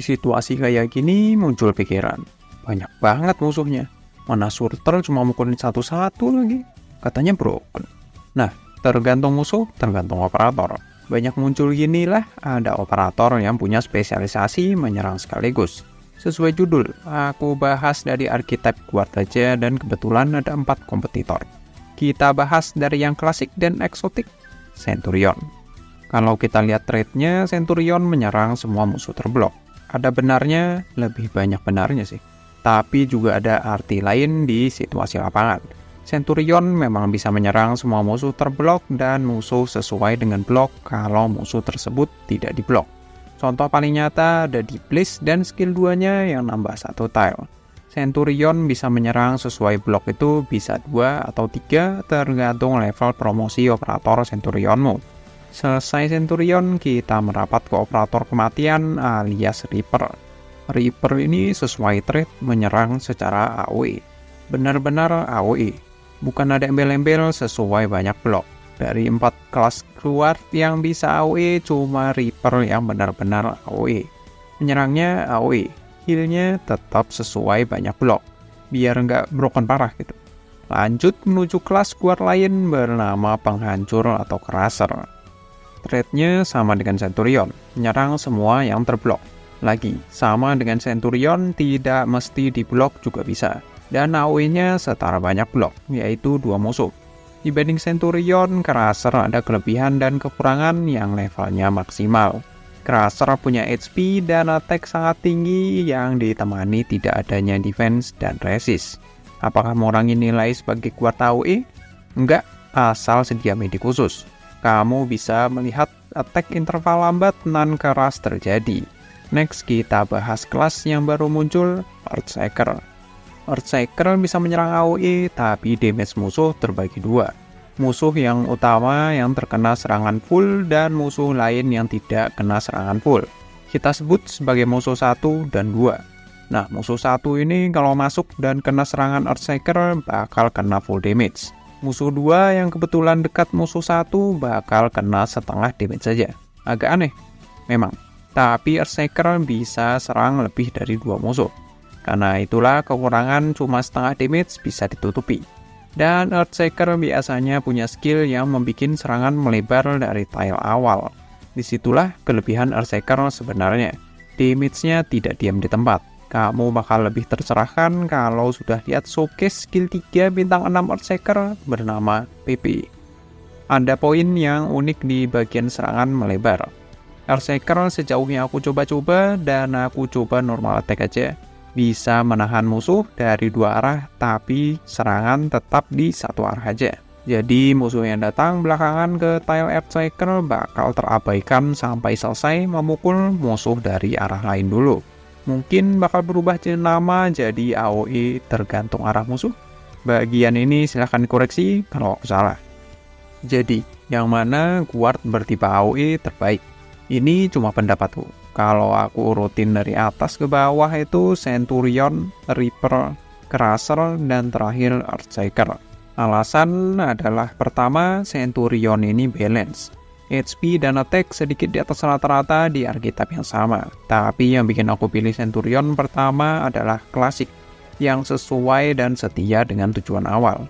situasi kayak gini muncul pikiran. Banyak banget musuhnya. Mana Surter cuma mukulin satu-satu lagi. Katanya broken. Nah, tergantung musuh, tergantung operator. Banyak muncul ginilah, ada operator yang punya spesialisasi menyerang sekaligus. Sesuai judul, aku bahas dari archetype guard aja dan kebetulan ada 4 kompetitor. Kita bahas dari yang klasik dan eksotik, Centurion. Kalau kita lihat trade-nya, Centurion menyerang semua musuh terblok. Ada benarnya, lebih banyak benarnya sih. Tapi juga ada arti lain di situasi lapangan. Centurion memang bisa menyerang semua musuh terblok dan musuh sesuai dengan blok kalau musuh tersebut tidak diblok. Contoh paling nyata ada di Bliss dan skill 2-nya yang nambah 1 tile. Centurion bisa menyerang sesuai blok itu bisa 2 atau 3 tergantung level promosi operator Centurionmu. Selesai Centurion, kita merapat ke operator kematian alias Reaper. Reaper ini sesuai trade menyerang secara AoE. Benar-benar AoE. Bukan ada embel-embel sesuai banyak blok. Dari 4 kelas keluar yang bisa AoE, cuma Reaper yang benar-benar AoE. Menyerangnya AoE, heal-nya tetap sesuai banyak blok, biar nggak broken parah gitu. Lanjut menuju kelas guard lain bernama Penghancur atau Crusher. Trade-nya sama dengan Centurion, menyerang semua yang terblok. Lagi, sama dengan Centurion, tidak mesti diblok juga bisa. Dan AoE-nya setara banyak blok, yaitu 2 musuh. Dibanding Centurion, Crusher ada kelebihan dan kekurangan yang levelnya maksimal. Crusher punya HP dan attack sangat tinggi yang ditemani tidak adanya defense dan resist. Apakah mengurangi nilai sebagai guard AoE? Enggak, asal sedia medik khusus. Kamu bisa melihat attack interval lambat non-keras terjadi. Next, kita bahas kelas yang baru muncul, Earthshaker. Earthshaker bisa menyerang AoE, tapi damage musuh terbagi 2. Musuh yang utama yang terkena serangan full dan musuh lain yang tidak kena serangan full. Kita sebut sebagai musuh 1 dan 2. Nah, musuh 1 ini kalau masuk dan kena serangan Earthshaker bakal kena full damage. Musuh 2 yang kebetulan dekat musuh 1 bakal kena setengah damage saja. Agak aneh, memang. Tapi Earthshaker bisa serang lebih dari 2 musuh. Karena itulah kekurangan cuma setengah damage bisa ditutupi. Dan Earthshaker biasanya punya skill yang membuat serangan melebar dari tile awal. Disitulah kelebihan Earthshaker sebenarnya. Damage-nya tidak diam di tempat. Kamu bakal lebih tercerahkan kalau sudah lihat showcase skill 3 bintang 6 Earthshaker bernama PP. Ada poin yang unik di bagian serangan melebar. Earthshaker sejauh yang aku coba-coba dan aku coba normal attack aja, bisa menahan musuh dari 2 arah tapi serangan tetap di 1 arah aja. Jadi musuh yang datang belakangan ke tile Earthshaker bakal terabaikan sampai selesai memukul musuh dari arah lain dulu. Mungkin bakal berubah nama jadi AoE tergantung arah musuh. Bagian ini silahkan dikoreksi kalau aku salah. Jadi, yang mana guard bertipe AoE terbaik? Ini cuma pendapatku. Kalau aku urutin dari atas ke bawah itu Centurion, Reaper, Crusher, dan terakhir Earthshaker. Alasan adalah pertama, Centurion ini balance. HP dan attack sedikit di atas rata-rata di archetype yang sama. Tapi yang bikin aku pilih Centurion pertama adalah klasik, yang sesuai dan setia dengan tujuan awal.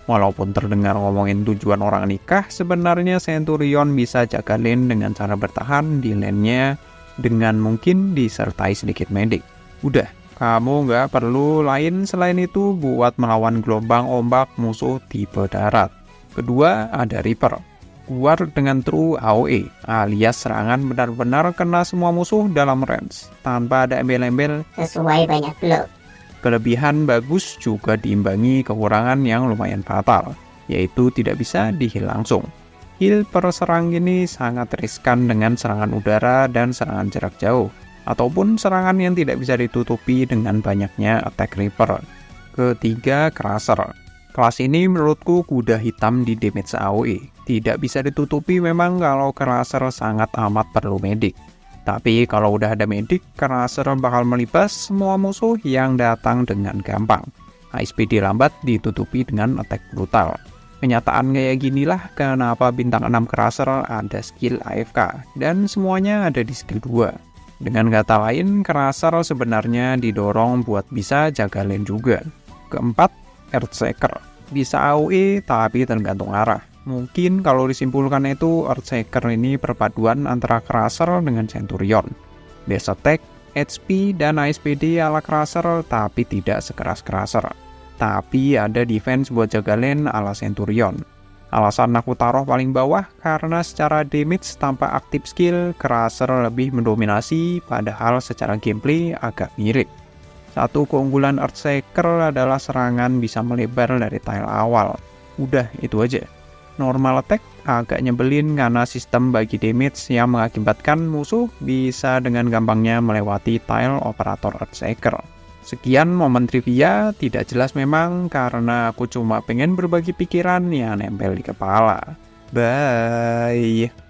Walaupun terdengar ngomongin tujuan orang nikah, sebenarnya Centurion bisa jaga lane dengan cara bertahan di lane-nya dengan mungkin disertai sedikit medik. Udah, kamu nggak perlu lain selain itu buat melawan gelombang ombak musuh tipe darat. Kedua, ada Reaper. Guard dengan true AoE, alias serangan benar-benar kena semua musuh dalam range, tanpa ada embel-embel sesuai banyak blok. Kelebihan bagus juga diimbangi kekurangan yang lumayan fatal, yaitu tidak bisa di-heal langsung. Heal per serang ini sangat riskan dengan serangan udara dan serangan jarak jauh, ataupun serangan yang tidak bisa ditutupi dengan banyaknya attack Reaper. Ketiga, Crusher. Kelas ini menurutku kuda hitam di damage AoE. Tidak bisa ditutupi memang kalau Crusher sangat amat perlu medik. Tapi kalau udah ada medik, Crusher bakal melibas semua musuh yang datang dengan gampang. HSPD lambat ditutupi dengan attack brutal. Kenyataan kayak ginilah kenapa bintang 6 Crusher ada skill AFK, dan semuanya ada di skill 2. Dengan kata lain, Crusher sebenarnya didorong buat bisa jaga lane juga. Keempat, Earthshaker. Bisa AoE tapi tergantung arah. Mungkin kalau disimpulkan itu Earthshaker ini perpaduan antara Crusher dengan Centurion. Base attack, HP, dan ASPD ala Crusher tapi tidak sekeras Crusher. Tapi ada defense buat jaga lane ala Centurion. Alasan aku taruh paling bawah karena secara damage tanpa aktif skill, Crusher lebih mendominasi padahal secara gameplay agak mirip. Satu keunggulan Earthshaker adalah serangan bisa melebar dari tile awal. Udah, itu aja. Normal attack agak nyebelin karena sistem bagi damage yang mengakibatkan musuh bisa dengan gampangnya melewati tile operator Earthshaker. Sekian momen trivia, tidak jelas memang karena aku cuma pengen berbagi pikiran yang nempel di kepala. Bye!